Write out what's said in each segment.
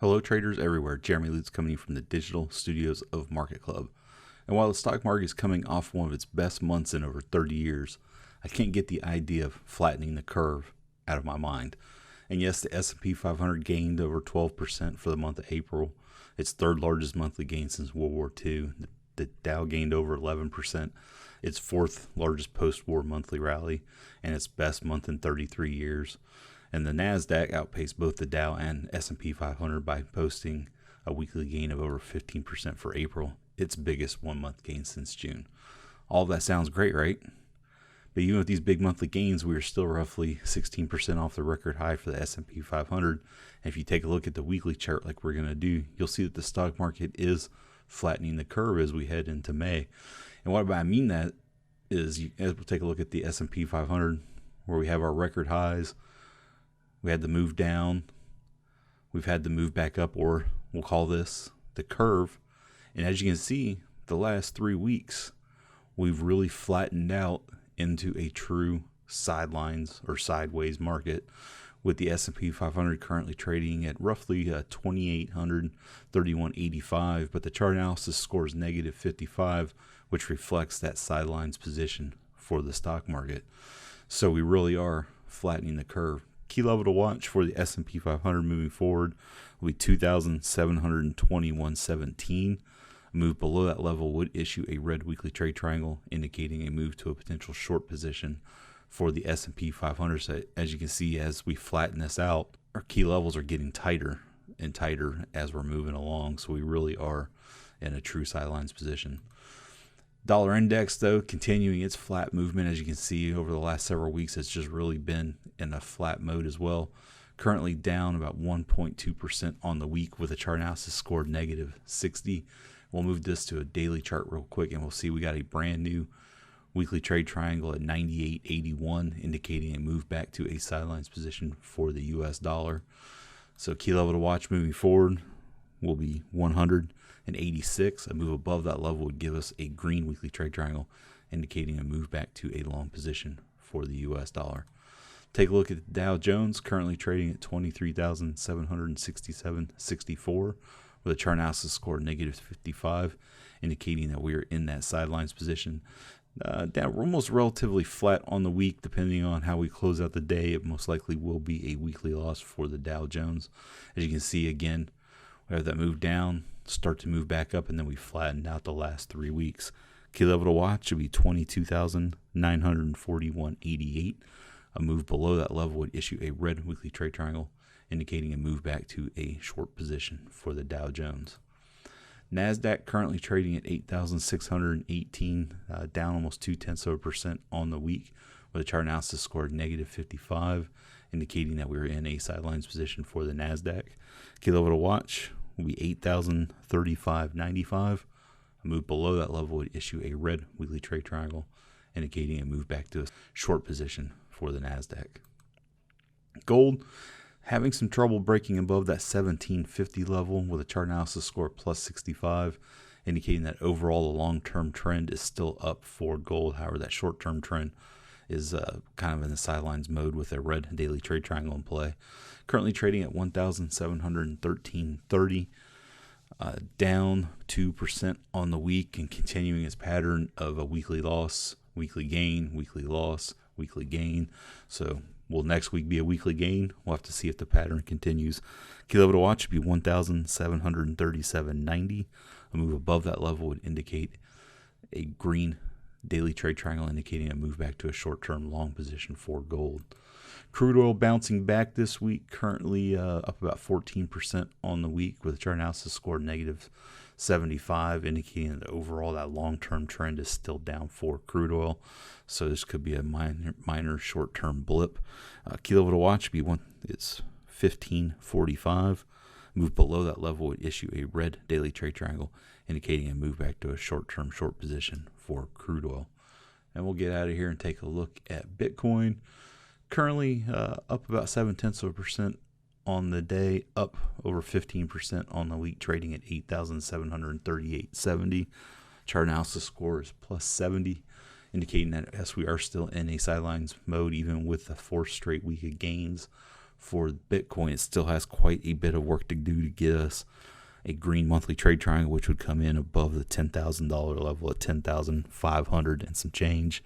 Hello traders everywhere, Jeremy Lutz coming from the digital studios of Market Club. And while the stock market is coming off one of its best months in over 30 years, I can't get the idea of flattening the curve out of my mind. And yes, the S&P 500 gained over 12% for the month of April, its third largest monthly gain since World War II. The Dow gained over 11%, its fourth largest post-war monthly rally, and its best month in 33 years. And the Nasdaq outpaced both the Dow and S&P 500 by posting a weekly gain of over 15% for April, its biggest one-month gain since June. All of that sounds great, right? But even with these big monthly gains, we are still roughly 16% off the record high for the S&P 500. And if you take a look at the weekly chart like we're going to do, you'll see that the stock market is flattening the curve as we head into May. And what I mean that is, as we'll take a look at the S&P 500, where we have our record highs, we had the move down, we've had the move back up, or we'll call this the curve. And as you can see, the last 3 weeks, we've really flattened out into a true sidelines or sideways market, with the S&P 500 currently trading at roughly 2,831.85, but the chart analysis scores negative 55, which reflects that sidelines position for the stock market. So we really are flattening the curve. Key level to watch for the S&P 500 moving forward will be 2,721.17. A move below that level would issue a red weekly trade triangle, indicating a move to a potential short position for the S&P 500. So as you can see, as we flatten this out, our key levels are getting tighter and tighter as we're moving along. So we really are in a true sidelines position. Dollar index, though, continuing its flat movement. As you can see, over the last several weeks, it's just really been in a flat mode as well. Currently down about 1.2% on the week, with a chart analysis scored negative 60. We'll move this to a daily chart real quick, and we'll see we got a brand new weekly trade triangle at 98.81, indicating a move back to a sidelines position for the US dollar. So key level to watch moving forward will be 186. A move above that level would give us a green weekly trade triangle, indicating a move back to a long position for the US dollar. Take a look at the Dow Jones, currently trading at 23,767.64, with a chart analysis score negative 55, indicating that we are in that sidelines position. Down almost relatively flat on the week, depending on how we close out the day. It most likely will be a weekly loss for the Dow Jones. As you can see, again, we have that move down, start to move back up, and then we flattened out the last 3 weeks. Key level to watch would be 22,941.88. A move below that level would issue a red weekly trade triangle, indicating a move back to a short position for the Dow Jones. Nasdaq currently trading at 8,618, down almost 0.2% on the week, with a chart analysis scored negative 55, indicating that we're in a sidelines position for the Nasdaq. Key level to watch will be 8,035.95. A move below that level would issue a red weekly trade triangle, indicating a move back to a short position for the Nasdaq. Gold having some trouble breaking above that 1750 level, with a chart analysis score plus 65, indicating that overall the long-term trend is still up for gold. However, that short-term trend is kind of in the sidelines mode with a red daily trade triangle in play. Currently trading at 1,713.30, down 2% on the week, and continuing its pattern of a weekly loss, weekly gain, weekly loss, weekly gain. So will next week be a weekly gain? We'll have to see if the pattern continues. Key level to watch would be 1,737.90. A move above that level would indicate a green daily trade triangle, indicating a move back to a short-term long position for gold. Crude oil bouncing back this week, currently up about 14% on the week, with a chart analysis score negative 75, indicating that overall that long-term trend is still down for crude oil. So this could be a minor short-term blip. Key level to watch would be it's 1545. Move below that level would issue a red daily trade triangle, indicating a move back to a short-term short position for crude oil. And we'll get out of here and take a look at Bitcoin. Currently up about 0.7% on the day, up over 15% on the week, trading at 8,738.70. Chart analysis score is plus 70, indicating that as we are still in a sidelines mode, even with the fourth straight week of gains For Bitcoin, it still has quite a bit of work to do to get us a green monthly trade triangle, which would come in above the $10,000 level at 10,500 and some change.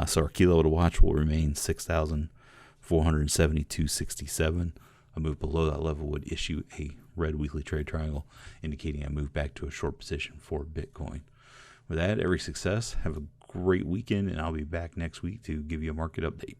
So our key level to watch will remain 6,472.67. A move below that level would issue a red weekly trade triangle, indicating a move back to a short position for Bitcoin. With that, every success. Have a great weekend, and I'll be back next week to give you a market update.